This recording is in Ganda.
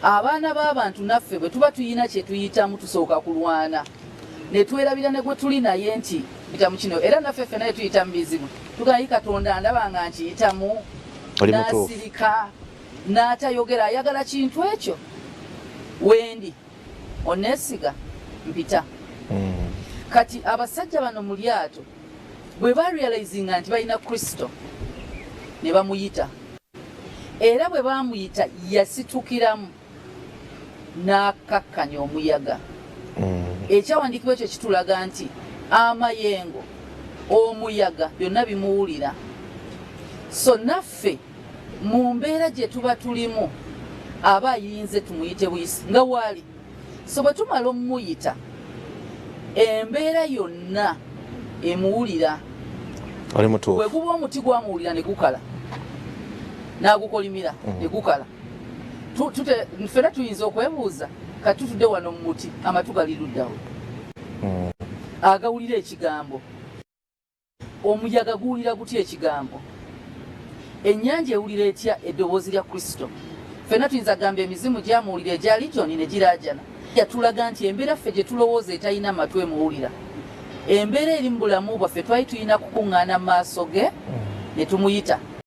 abaana b'abantu naffe bwe tuba tuyina kye tuyitamu tusooka kulwana ne twerabira ne gwe tuli naye nti bitamu kino era naffe ffenna tuyita mu bizibu tugayi Katonda ndaba nga nkiyitamu n'asirika n'atayogera ayagala kintu ekyo wendi onesiga mpita kati abasajja bano mu lyato bwe barealizinga nti balina Kristo ne bamuyita era bwe bamuyita yasitukiramu n'akakkanya omuyaga ekyawandiikibwa ekyo kitulaga nti amayengo omuyaga byonna bimuwulira so naffe mu mbeera gye tuba tulimu aba ayinze tumuyite buyisi nga waali so bwe tumala omuyita embeera yonna emuwulira bwe guba omuti gwamuwulira ne gukala n'agukolimira ne gukala ffena tuyinza okwebuuza kati tutudde wano mu muti amatu gali luddawo agawulira ekigambo omuyaga guwulira gutya ekigambo ennyanja ewulira etya eddoboozi lya Kristo ffena tuyinza gamba emizimu gyamuwulira egya ligyoni ne giraajana yatulaga nti embeera ffe gye tulowooza etalina matu emuwulira embeera eri mu bulamu bwaffe twali tulina kukuŋŋaana mu maaso ge ne tumuyita